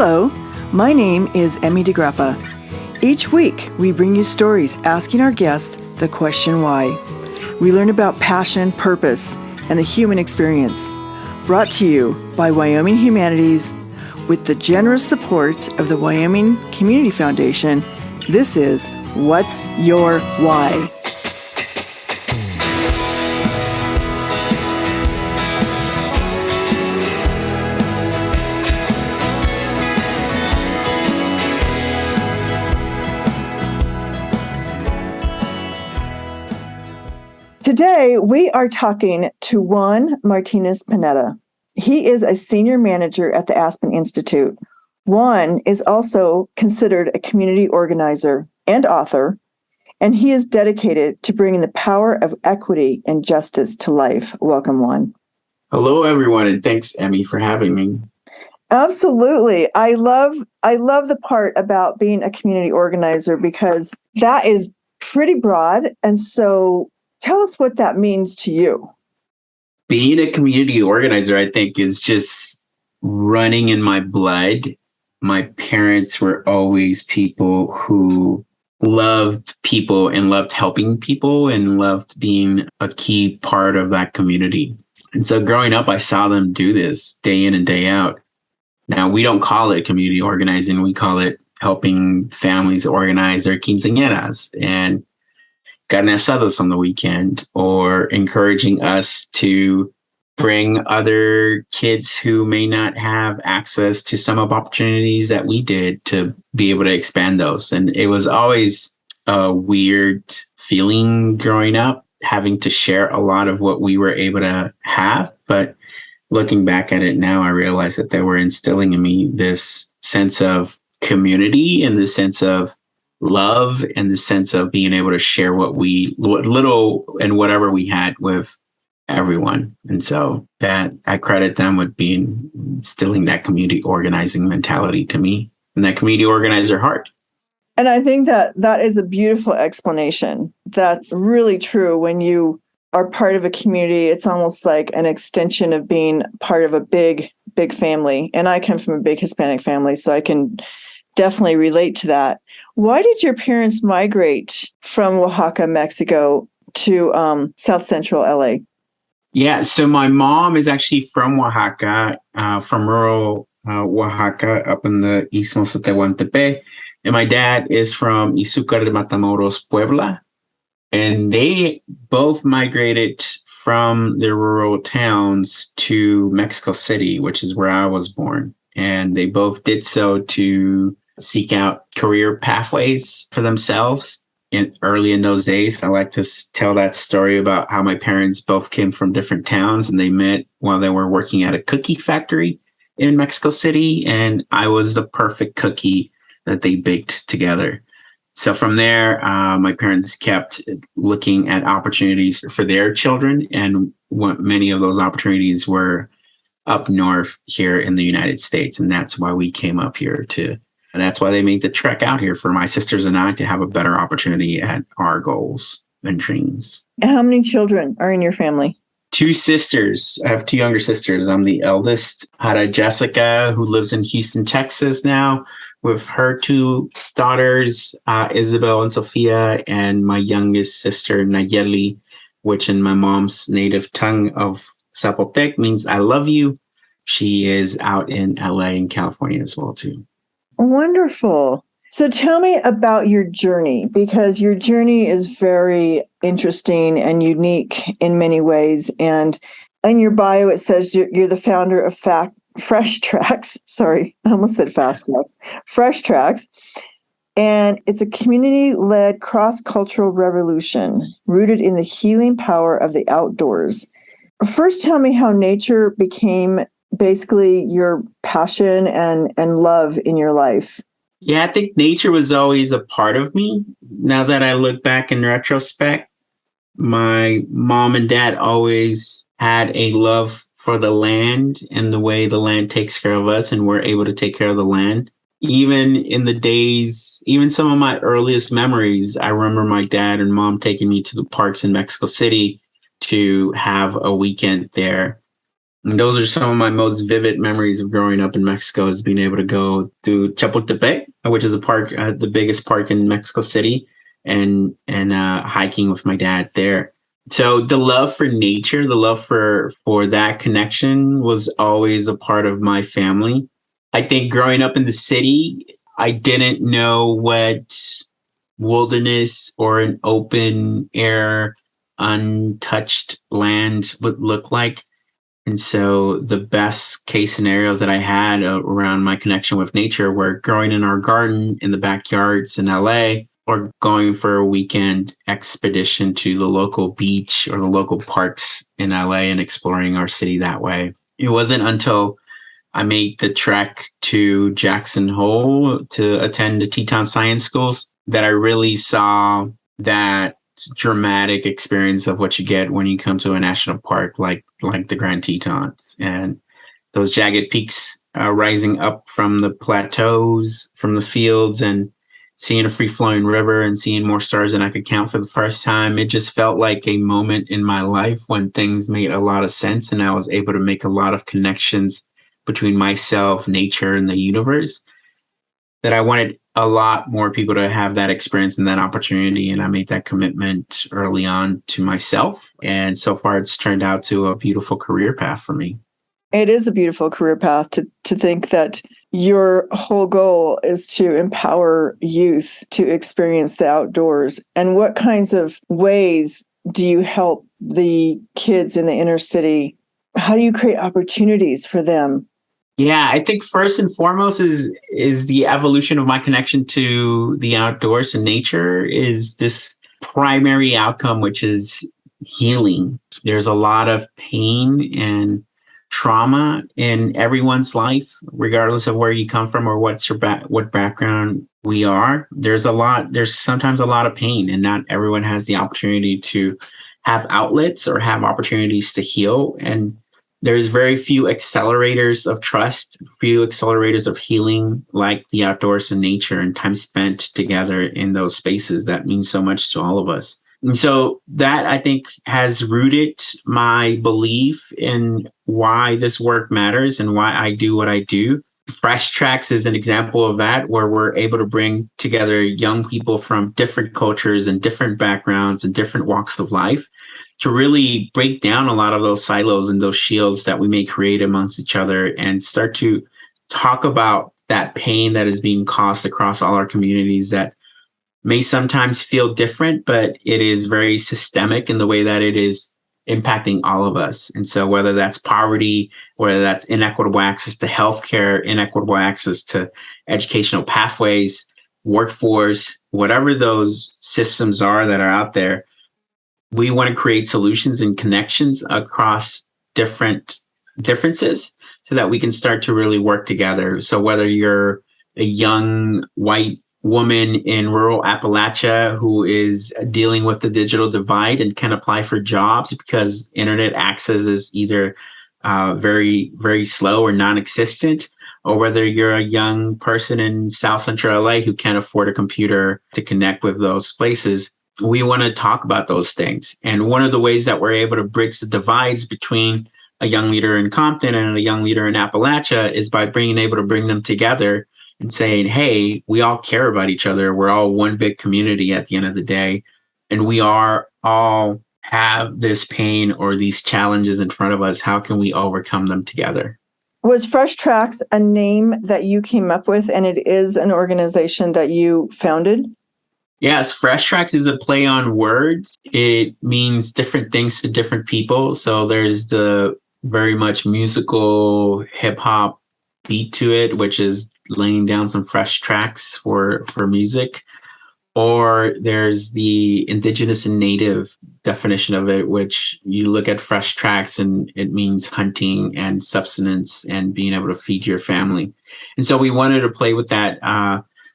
Hello, my name is Emmy DeGrappa. Each week, we bring you stories asking our guests the question why. We learn about passion, purpose, and the human experience. Brought to you by Wyoming Humanities with the generous support of the Wyoming Community Foundation. This is What's Your Why? Today, we are talking to Juan Martinez Pineda. He is a senior manager at the Aspen Institute. Juan is also considered a community organizer and author, and he is dedicated to bringing the power of equity and justice to life. Welcome, Juan. Hello, everyone, and thanks, Emmy, for having me. Absolutely. I love the part about being a community organizer because that is pretty broad, and so tell us what that means to you. Being a community organizer, I think, is just running in my blood. My parents were always people who loved people and loved helping people and loved being a key part of that community. And so growing up, I saw them do this day in and day out. Now, we don't call it community organizing. We call it helping families organize their quinceañeras and carne asadas on the weekend, or encouraging us to bring other kids who may not have access to some of opportunities that we did to be able to expand those. And it was always a weird feeling growing up, having to share a lot of what we were able to have. But looking back at it now, I realize that they were instilling in me this sense of community and the sense of love and the sense of being able to share what little and whatever we had with everyone. And so that I credit them with instilling that community organizing mentality to me and that community organizer heart. And I think that is a beautiful explanation. That's really true. When you are part of a community, it's almost like an extension of being part of a big family. And I come from a big Hispanic family, so I can definitely relate to that. Why did your parents migrate from Oaxaca, Mexico to South Central LA? Yeah, so my mom is actually from Oaxaca, from rural Oaxaca up in the Istmos of Tehuantepec. And my dad is from Izúcar de Matamoros, Puebla. And they both migrated from their rural towns to Mexico City, which is where I was born. And they both did so to seek out career pathways for themselves. And early in those days, I like to tell that story about how my parents both came from different towns and they met while they were working at a cookie factory in Mexico City. And I was the perfect cookie that they baked together. So from there, my parents kept looking at opportunities for their children. And many of those opportunities were up north here in the United States. And that's why we came up here and that's why they made the trek out here for my sisters and I to have a better opportunity at our goals and dreams. How many children are in your family? 2 sisters. I have 2 younger sisters. I'm the eldest, Hara Jessica, who lives in Houston, Texas now, with her 2 daughters, Isabel and Sophia, and my youngest sister, Nayeli, which in my mom's native tongue of Zapotec means I love you. She is out in LA in California as well, too. Wonderful. So tell me about your journey, because your journey is very interesting and unique in many ways. And in your bio, it says you're the founder of Fresh Tracks. Sorry, I almost said Fast Tracks. Fresh Tracks. And it's a community-led cross-cultural revolution rooted in the healing power of the outdoors. First, tell me how nature became basically your passion and love in your life. Yeah, I think nature was always a part of me. Now that I look back in retrospect, my mom and dad always had a love for the land and the way the land takes care of us, and we're able to take care of the land. Even in the days, even some of my earliest memories, I remember my dad and mom taking me to the parks in Mexico City to have a weekend there. And those are some of my most vivid memories of growing up in Mexico, is being able to go to Chapultepec, which is a park, the biggest park in Mexico City, and hiking with my dad there. So the love for nature, the love for that connection was always a part of my family. I think growing up in the city, I didn't know what wilderness or an open air, untouched land would look like. And so the best case scenarios that I had around my connection with nature were growing in our garden in the backyards in LA, or going for a weekend expedition to the local beach or the local parks in LA and exploring our city that way. It wasn't until I made the trek to Jackson Hole to attend the Teton Science Schools that I really saw that dramatic experience of what you get when you come to a national park like the Grand Tetons, and those jagged peaks rising up from the plateaus, from the fields, and seeing a free-flowing river and seeing more stars than I could count for the first time. It just felt like a moment in my life when things made a lot of sense, and I was able to make a lot of connections between myself, nature, and the universe, that I wanted a lot more people to have that experience and that opportunity. And I made that commitment early on to myself. And so far, it's turned out to a beautiful career path for me. It is a beautiful career path to think that your whole goal is to empower youth to experience the outdoors. And what kinds of ways do you help the kids in the inner city? How do you create opportunities for them? Yeah, I think first and foremost is the evolution of my connection to the outdoors and nature is this primary outcome, which is healing. There's a lot of pain and trauma in everyone's life, regardless of where you come from or what background we are. There's sometimes a lot of pain, and not everyone has the opportunity to have outlets or have opportunities to heal. And there's very few accelerators of trust, few accelerators of healing, like the outdoors and nature and time spent together in those spaces that mean so much to all of us. And so that, I think, has rooted my belief in why this work matters and why I do what I do. Fresh Tracks is an example of that, where we're able to bring together young people from different cultures and different backgrounds and different walks of life to really break down a lot of those silos and those shields that we may create amongst each other, and start to talk about that pain that is being caused across all our communities that may sometimes feel different, but it is very systemic in the way that it is impacting all of us. And so whether that's poverty, whether that's inequitable access to healthcare, inequitable access to educational pathways, workforce, whatever those systems are that are out there, we want to create solutions and connections across differences so that we can start to really work together. So whether you're a young white woman in rural Appalachia who is dealing with the digital divide and can apply for jobs because internet access is either very, very slow or non-existent, or whether you're a young person in South Central LA who can't afford a computer to connect with those places, we want to talk about those things. And one of the ways that we're able to bridge the divides between a young leader in Compton and a young leader in Appalachia is by being able to bring them together and saying, hey, we all care about each other. We're all one big community at the end of the day. And we are all have this pain or these challenges in front of us. How can we overcome them together? Was Fresh Tracks a name that you came up with, and it is an organization that you founded? Yes, Fresh Tracks is a play on words. It means different things to different people. So there's the very much musical hip hop beat to it, which is laying down some fresh tracks for music. Or there's the indigenous and native definition of it, which you look at fresh tracks and it means hunting and subsistence and being able to feed your family. And so we wanted to play with that,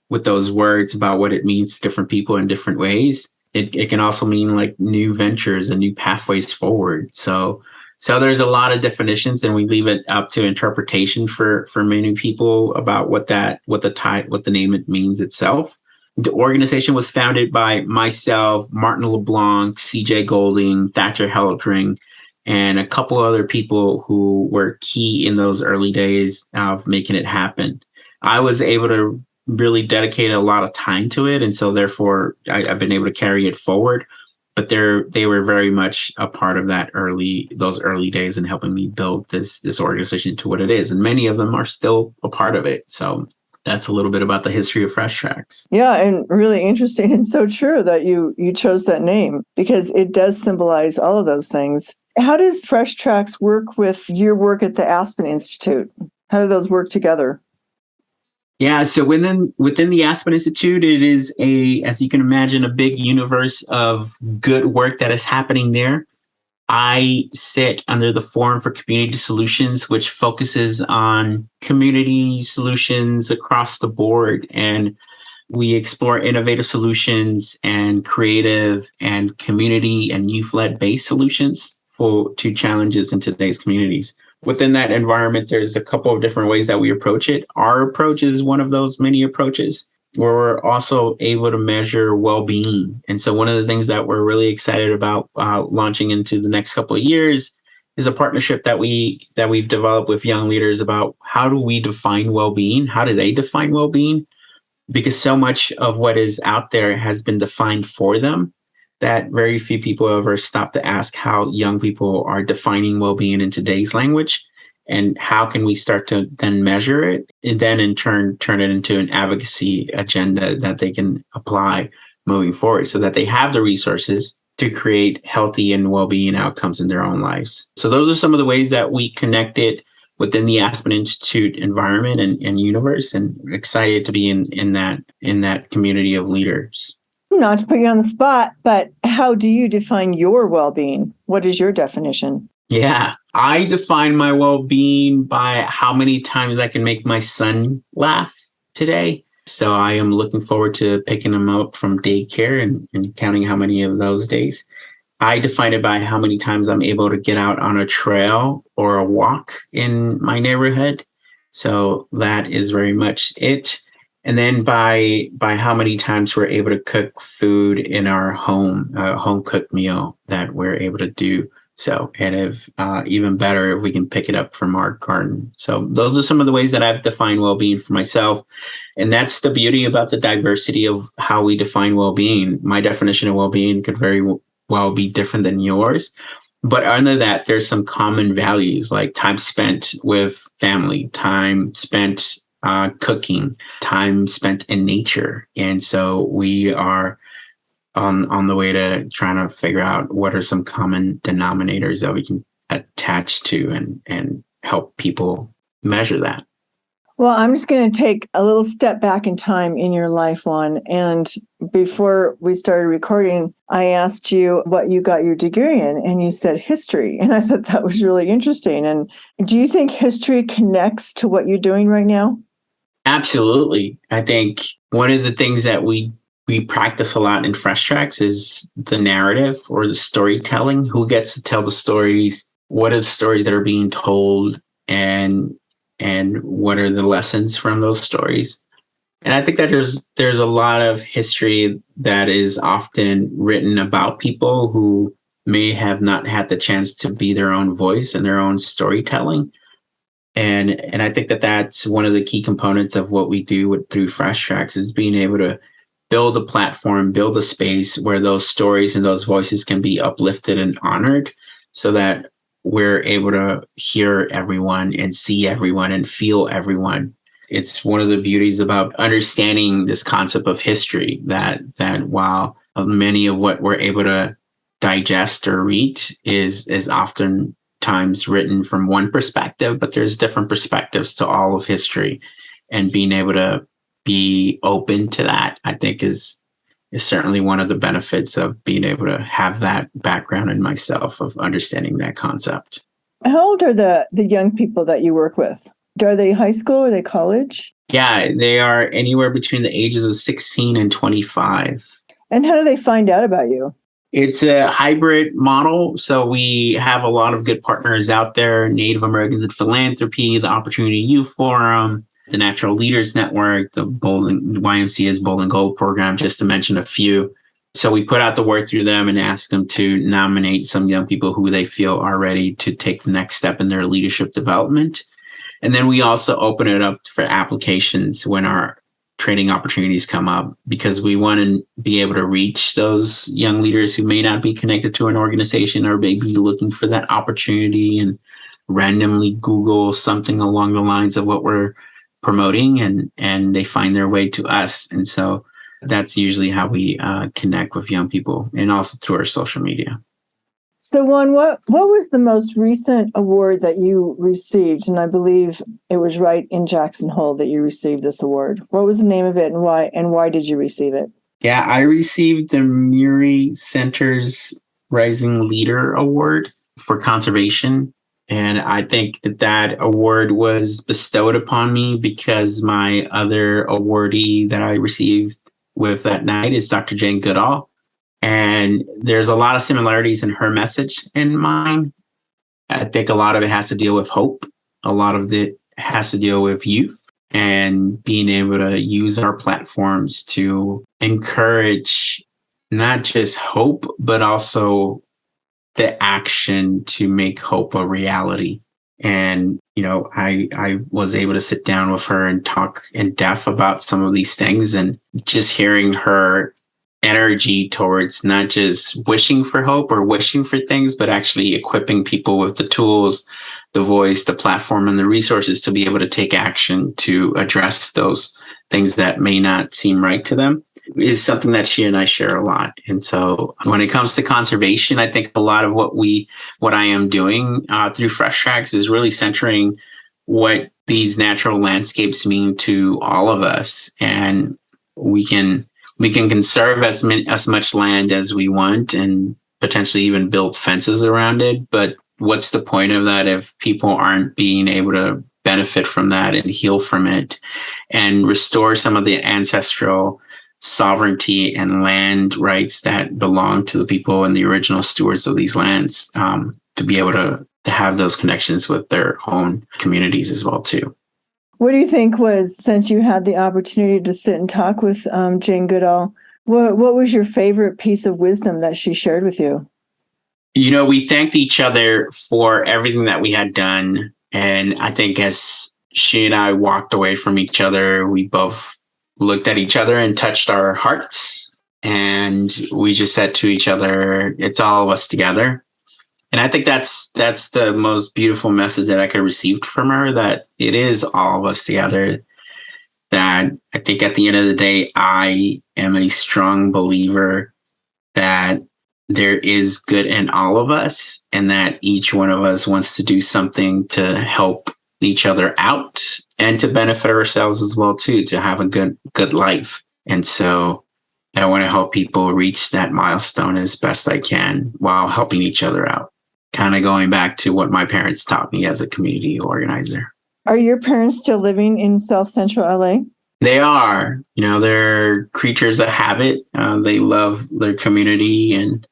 with those words about what it means to different people in different ways. It can also mean like new ventures and new pathways forward. So there's a lot of definitions, and we leave it up to interpretation for many people about what the name it means itself. The organization was founded by myself, Martin LeBlanc, CJ Golding, Thatcher Heldring, and a couple other people who were key in those early days of making it happen. I was able to really dedicate a lot of time to it, and so therefore I've been able to carry it forward. But they were very much a part of those early days in helping me build this organization to what it is, and many of them are still a part of it. So that's a little bit about the history of Fresh Tracks. Yeah, and really interesting and so true that you chose that name, because it does symbolize all of those things. How does Fresh Tracks work with your work at the Aspen Institute? How do those work together? Yeah, so within the Aspen Institute, it is as you can imagine, a big universe of good work that is happening there. I sit under the Forum for Community Solutions, which focuses on community solutions across the board. And we explore innovative solutions and creative and community and youth-led based solutions to challenges in today's communities. Within that environment, there's a couple of different ways that we approach it. Our approach is one of those many approaches where we're also able to measure well-being. And so one of the things that we're really excited about launching into the next couple of years is a partnership that we've developed with young leaders about how do we define well-being? How do they define well-being? Because so much of what is out there has been defined for them that very few people ever stop to ask how young people are defining well-being in today's language, and how can we start to then measure it and then in turn turn it into an advocacy agenda that they can apply moving forward so that they have the resources to create healthy and well-being outcomes in their own lives. So those are some of the ways that we connect it within the Aspen Institute environment and universe, and excited to be in that community of leaders. Not to put you on the spot, but how do you define your well-being? What is your definition? Yeah, I define my well-being by how many times I can make my son laugh today. So I am looking forward to picking him up from daycare and counting how many of those days. I define it by how many times I'm able to get out on a trail or a walk in my neighborhood. So that is very much it. And then by how many times we're able to cook food in our home, a home cooked meal that we're able to do. So, and if even better, if we can pick it up from our garden. So those are some of the ways that I've defined well-being for myself. And that's the beauty about the diversity of how we define well-being. My definition of well-being could very well be different than yours. But under that, there's some common values like time spent with family, time spent cooking, time spent in nature. And so we are on the way to trying to figure out what are some common denominators that we can attach to and help people measure that. Well, I'm just going to take a little step back in time in your life, Juan. And before we started recording, I asked you what you got your degree in, and you said history. And I thought that was really interesting. And do you think history connects to what you're doing right now? Absolutely. I think one of the things that we practice a lot in Fresh Tracks is the narrative or the storytelling. Who gets to tell the stories? What are the stories that are being told? And what are the lessons from those stories? And I think that there's a lot of history that is often written about people who may have not had the chance to be their own voice and their own storytelling. And I think that that's one of the key components of what we do through Fresh Tracks is being able to build a platform, build a space where those stories and those voices can be uplifted and honored so that we're able to hear everyone and see everyone and feel everyone. It's one of the beauties about understanding this concept of history that while many of what we're able to digest or read is oftentimes written from one perspective, but there's different perspectives to all of history, and being able to be open to that, I think is certainly one of the benefits of being able to have that background in myself of understanding that concept. How old are the young people that you work with? Are they high school? Are they college? Yeah, they are anywhere between the ages of 16 and 25. And how do they find out about you? It's a hybrid model. So we have a lot of good partners out there, Native Americans in Philanthropy, the Opportunity Youth Forum, the Natural Leaders Network, the YMCA's Bold and Gold program, just to mention a few. So we put out the word through them and ask them to nominate some young people who they feel are ready to take the next step in their leadership development. And then we also open it up for applications when our training opportunities come up, because we want to be able to reach those young leaders who may not be connected to an organization or may be looking for that opportunity and randomly Google something along the lines of what we're promoting, and they find their way to us. And so that's usually how we connect with young people, and also through our social media. So Juan, what was the most recent award that you received? And I believe it was right in Jackson Hole that you received this award. What was the name of it, and why did you receive it? Yeah, I received the Murie Center's Rising Leader Award for conservation. And I think that award was bestowed upon me because my other awardee that I received with that night is Dr. Jane Goodall. And there's a lot of similarities in her message and mine. I think a lot of it has to deal with hope. A lot of it has to deal with youth and being able to use our platforms to encourage not just hope, but also the action to make hope a reality. And, I was able to sit down with her and talk in depth about some of these things, and just hearing her energy towards not just wishing for hope or wishing for things, but actually equipping people with the tools, the voice, the platform, and the resources to be able to take action to address those things that may not seem right to them, is something that she and I share a lot. And so when it comes to conservation, I think a lot of what I am doing through Fresh Tracks is really centering what these natural landscapes mean to all of us. And we can conserve as much land as we want, and potentially even build fences around it. But what's the point of that if people aren't being able to benefit from that and heal from it and restore some of the ancestral sovereignty and land rights that belong to the people and the original stewards of these lands, to be able to have those connections with their own communities as well too. What do you think since you had the opportunity to sit and talk with Jane Goodall, what was your favorite piece of wisdom that she shared with you? We thanked each other for everything that we had done. And I think as she and I walked away from each other, we both looked at each other and touched our hearts. And we just said to each other, it's all of us together. And I think that's the most beautiful message that I could have received from her, that it is all of us together. That I think at the end of the day, I am a strong believer that there is good in all of us, and that each one of us wants to do something to help each other out and to benefit ourselves as well too, to have a good life. And so I want to help people reach that milestone as best I can while helping each other out. Kind of going back to what my parents taught me as a community organizer. Are your parents still living in South Central LA? They are. They're creatures of habit. They love their community, and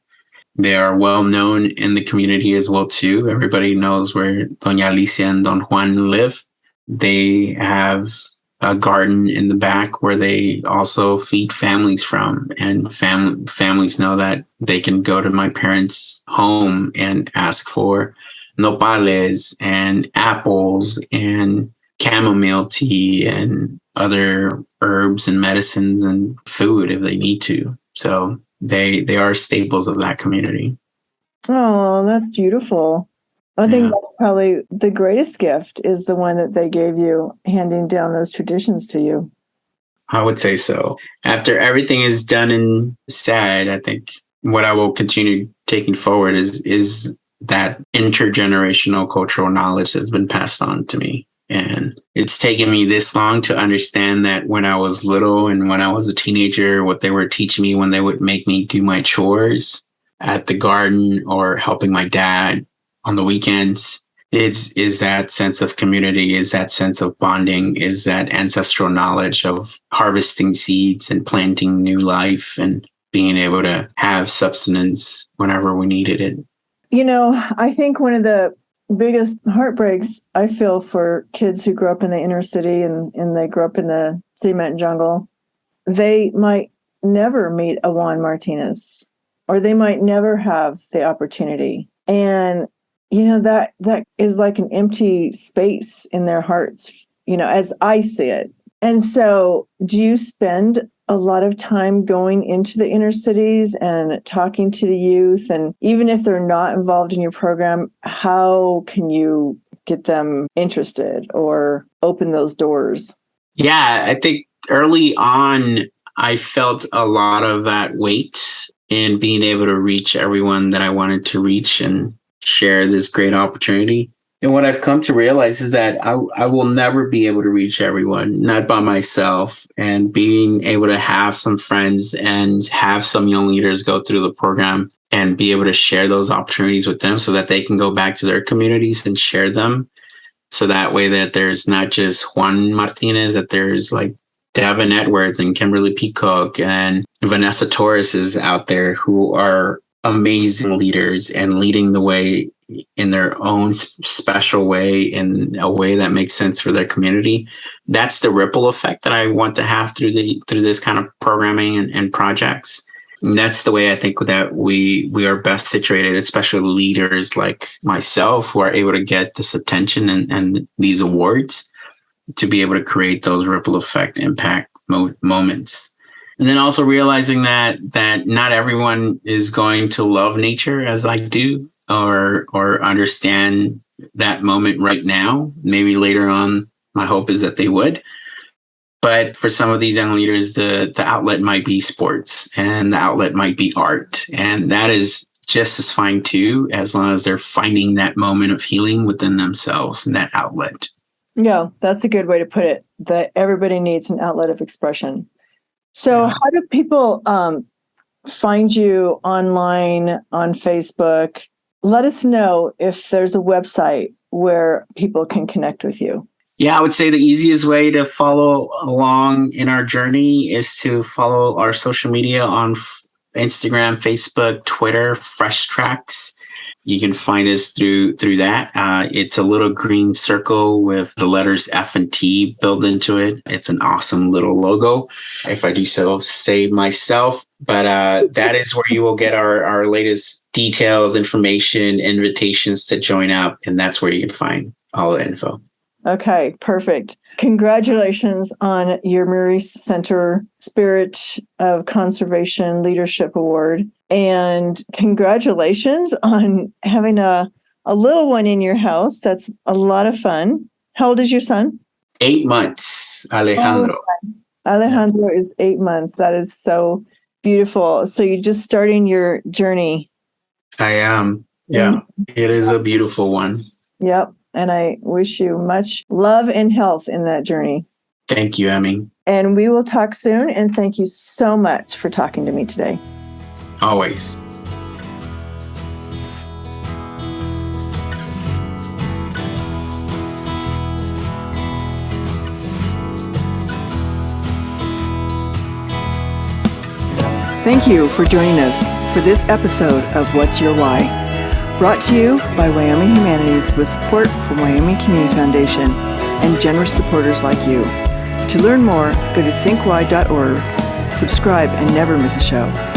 they are well known in the community as well too. Everybody knows where Doña Alicia and Don Juan live. They have a garden in the back where they also feed families from, and families know that they can go to my parents' home and ask for nopales and apples and chamomile tea and other herbs and medicines and food if they need to. So they are staples of that community. Oh, that's beautiful. I think that's probably the greatest gift, is the one that they gave you, handing down those traditions to you. I would say so. After everything is done and said, I think what I will continue taking forward is that intergenerational cultural knowledge that's been passed on to me. And it's taken me this long to understand that when I was little and when I was a teenager, what they were teaching me when they would make me do my chores at the garden or helping my dad on the weekends, is that sense of community, is that sense of bonding, is that ancestral knowledge of harvesting seeds and planting new life and being able to have substance whenever we needed it. I think one of the biggest heartbreaks I feel for kids who grow up in the inner city and they grow up in the cement jungle, they might never meet a Juan Martinez, or they might never have the opportunity. And, that is like an empty space in their hearts, as I see it. And so do you spend a lot of time going into the inner cities and talking to the youth? And even if they're not involved in your program, how can you get them interested or open those doors? Yeah, I think early on, I felt a lot of that weight in being able to reach everyone that I wanted to reach and share this great opportunity. And what I've come to realize is that I will never be able to reach everyone, not by myself. And being able to have some friends and have some young leaders go through the program and be able to share those opportunities with them so that they can go back to their communities and share them. So that way that there's not just Juan Martinez, that there's like Devin Edwards and Kimberly Peacock and Vanessa Torres is out there who are amazing leaders and leading the way in their own special way, in a way that makes sense for their community. That's the ripple effect that I want to have through this kind of programming and projects. And that's the way I think that we are best situated, especially leaders like myself who are able to get this attention and these awards to be able to create those ripple effect impact moments. And then also realizing that not everyone is going to love nature as I do or understand that moment right now. Maybe later on, my hope is that they would. But for some of these young leaders, the outlet might be sports and the outlet might be art. And that is just as fine too, as long as they're finding that moment of healing within themselves and that outlet. Yeah, that's a good way to put it, that everybody needs an outlet of expression. So how do people find you online, on Facebook? Let us know if there's a website where people can connect with you. Yeah, I would say the easiest way to follow along in our journey is to follow our social media on Instagram, Facebook, Twitter, Fresh Tracks. You can find us through that. It's a little green circle with the letters F and T built into it. It's an awesome little logo, if I do so say myself. But that is where you will get our latest details, information, invitations to join up. And that's where you can find all the info. Okay, perfect. Congratulations on your Murie Center Spirit of Conservation Leadership Award. And congratulations on having a little one in your house. That's a lot of fun. How old is your son? 8 months, Alejandro. Oh, Alejandro is 8 months. That is so beautiful. So you're just starting your journey. I am. Yeah, it is a beautiful one. Yep. And I wish you much love and health in that journey. Thank you, Emmy. And we will talk soon. And thank you so much for talking to me today. Always. Thank you for joining us for this episode of What's Your Why? Brought to you by Wyoming Humanities with support from Wyoming Community Foundation and generous supporters like you. To learn more, go to thinkwhy.org, subscribe, and never miss a show.